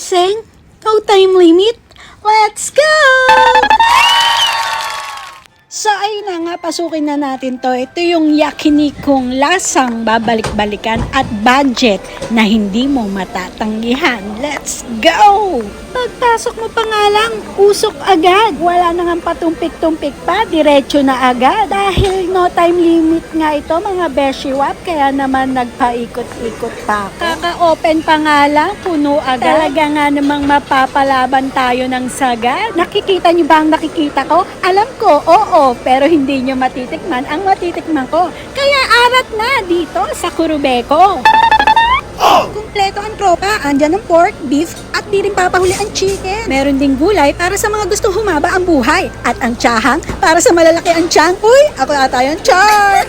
Niseng, no time limit. Let's go! So ayun na nga, pasukin na natin to. Ito yung yakinikong lasang babalik-balikan at budget na hindi mo matatanggihan. Let's go! Pagpasok mo pa nga lang, usok agad. Wala na nga patumpik-tumpik pa, diretso na agad. Dahil no time limit nga ito mga beshiwap, kaya naman nagpaikot-ikot pa ako. Kaka-open pa nga lang, puno agad. Talaga nga namang mapapalaban tayo ng sagad. Nakikita niyo ba ang nakikita ko? Alam ko, oo, pero hindi niyo matitikman ang matitikman ko. Kaya arat na dito sa Kurubeko. Kumpleto ang tropa, andyan ang pork, beef, at di rin papahuli ang chicken. Meron ding gulay para sa mga gustong humaba ang buhay. At ang tsahang para sa malalaki ang tiyan. Uy, ako ata yung char!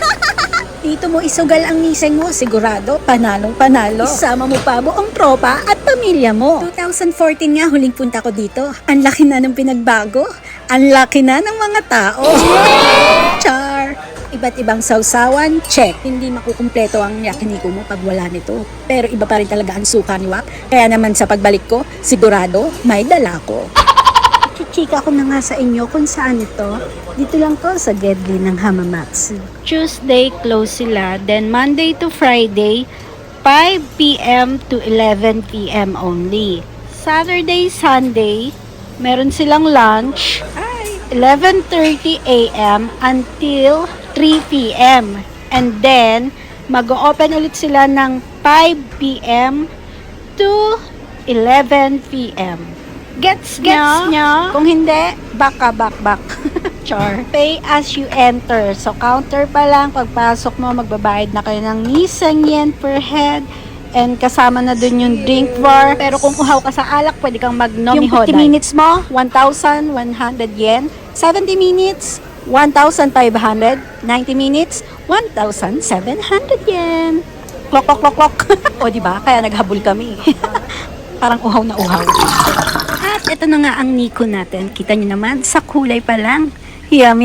Dito mo isugal ang niseng mo, sigurado, panalong-panalo. Isama mo pa buong tropa at pamilya mo. 2014 nga, huling punta ko dito. Ang laki na ng pinagbago. Ang laki na ng mga tao. Char! Iba't ibang sausawan, check. Hindi makukumpleto ang yakiniko mo pag wala nito. Pero iba pa rin talaga ang suka ni Wap. Kaya naman sa pagbalik ko, sigurado, may dala ko. Chichika ko na nga sa inyo kung saan ito. Dito lang to sa Gedli ng Hamamatsu. Tuesday close sila, then Monday to Friday, 5 p.m. to 11 p.m. only. Saturday, Sunday, meron silang lunch, 11:30 a.m. until 3 p.m. And then, mag-open ulit sila ng 5 p.m. to 11 p.m. Gets nyo? Kung hindi, back. Char. Pay as you enter. So, counter pa lang. Pagpasok mo, magbabayad na kayo ng nisang yen per head. And kasama na dun yung drink bar. Pero kung uhaw ka sa alak, pwede kang mag-nomi hoday. Yung 50 minutes mo, 1,100 yen. 70 minutes, 1,500. 90 minutes, 1,700 yen. Klok. O diba? Kaya naghabol kami. Parang uhaw na uhaw. At ito na nga ang Niko natin. Kita nyo naman, sa kulay pa lang. Yum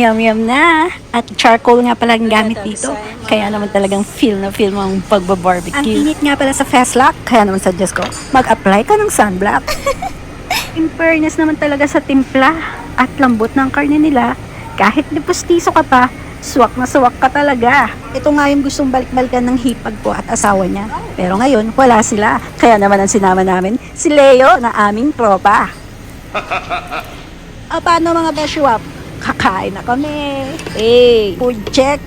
na. At charcoal nga pala ang gamit dito. Kaya naman talagang feel mo ang pagbabarbecue. Ang init nga pala sa Festlock. Kaya naman suggest ko, mag-apply ka ng sunblock. In fairness naman talaga sa timpla at lambot ng karne nila, kahit lipustiso ka pa, suwak na suwak ka talaga. Ito nga yung gustong balik-balikan ng hipag ko at asawa niya. Pero ngayon, wala sila. Kaya naman ang sinama namin, si Leo na aming tropa. Paano mga beshiwap? Kakain na kami. Hey, food check.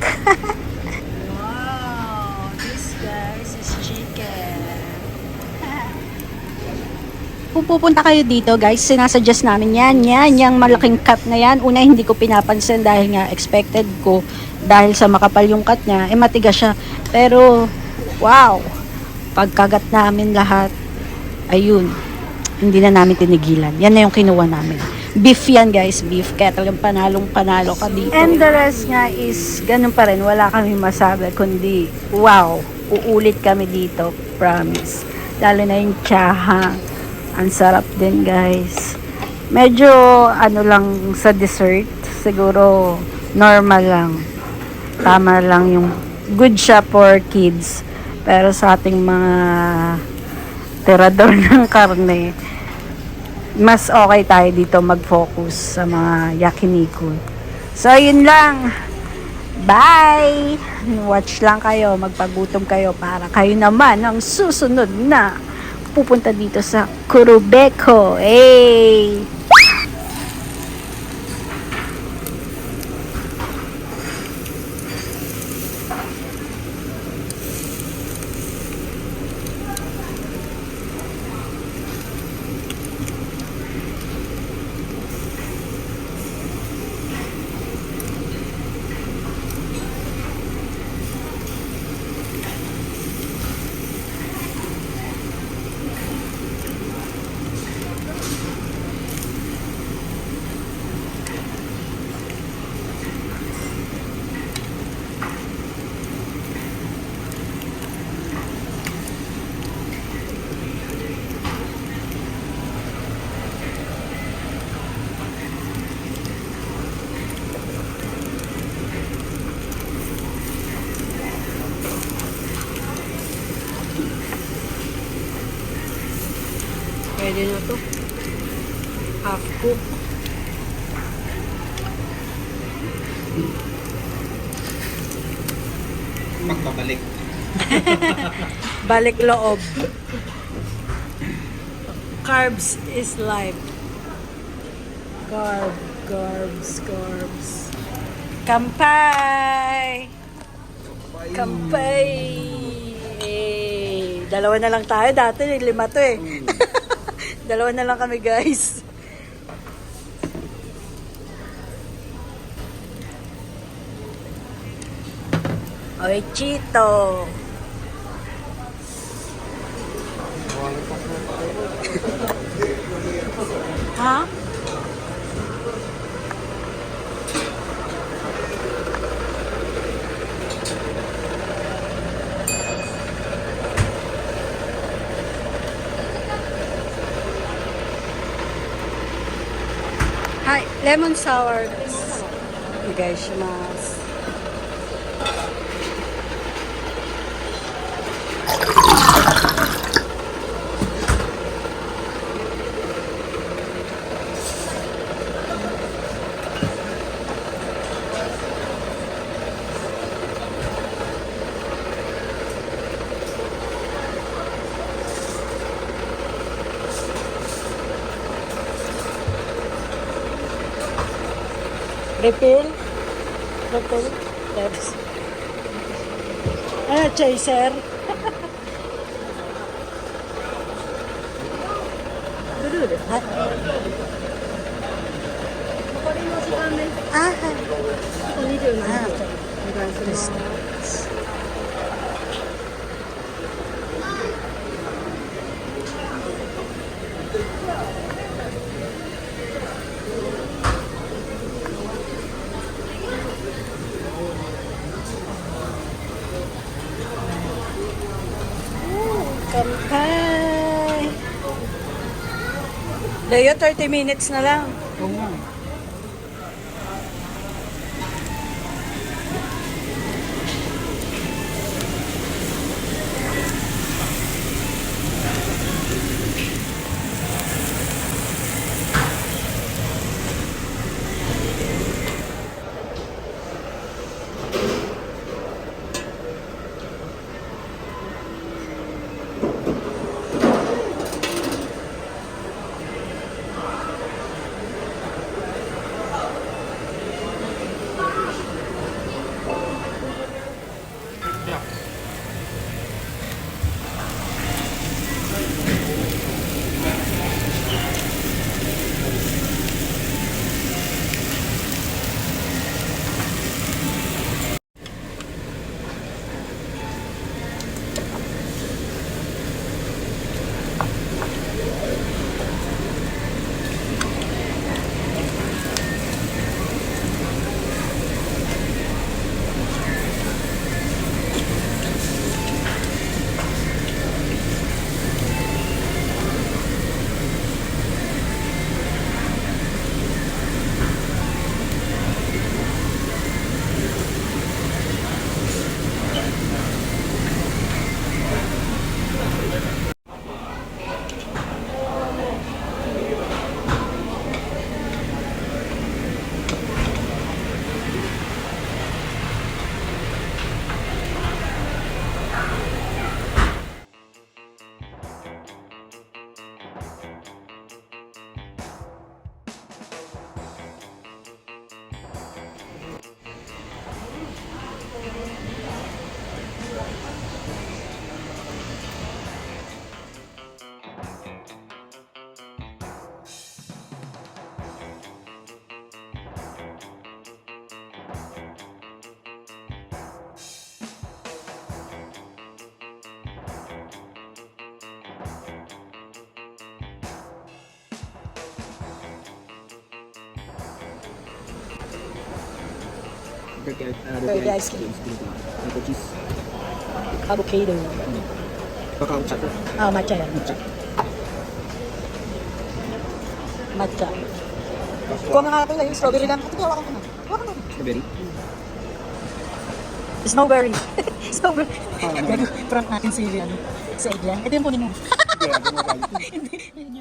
Wow, this guys is chicken. Kung pupunta kayo dito guys, sinasuggest namin yung malaking cut na yan. Una, hindi ko pinapansin dahil nga expected ko, dahil sa makapal yung cut niya, matigas siya. Pero, wow, pagkagat namin lahat, ayun, hindi na namin tinigilan. Yan na yung kinuha namin. Beef yan guys, beef. Kaya talagang panalo ka dito. And the rest nga is, ganun pa rin, wala kami masabi, kundi, wow, uulit kami dito, promise. Lalo na yung tsahang. Ang sarap din guys. Medyo lang sa dessert. Siguro normal lang. Tama lang yung good siya for kids. Pero sa ating mga tirador ng karne, mas okay tayo dito mag-focus sa mga yakiniko. So yun lang. Bye! Watch lang kayo. Magpagutom kayo para kayo naman ang susunod na pupunta dito sa Kurubeko. Hey! Pwede na to. Half cook. Magpabalik. Balik loob. Carbs is life. Carbs. Kampay! Kampay! Eh, dalawa na lang tayo. Dati 5 to eh. Dalawa na lang kami guys. Oy, Chito! Ha? Hi, lemon sour. Onegaishimasu. Refill? Yes. Ano, chaser? Kampay! Dayo, 30 minutes na lang. Oo nga. Burger ice cream. Ito cheese. Avocado. Cacao chocolate. Ah, matcha yan. Matcha. Matcha. Kuha nga nga pala yung strawberry lang. Ito, hawakan ko na. Hawakan mo. Strawberry. Snowberry. Snowberry. Prank natin si Eggland. Ito yung punin mo. Kaya, gano'n tayo. Hindi.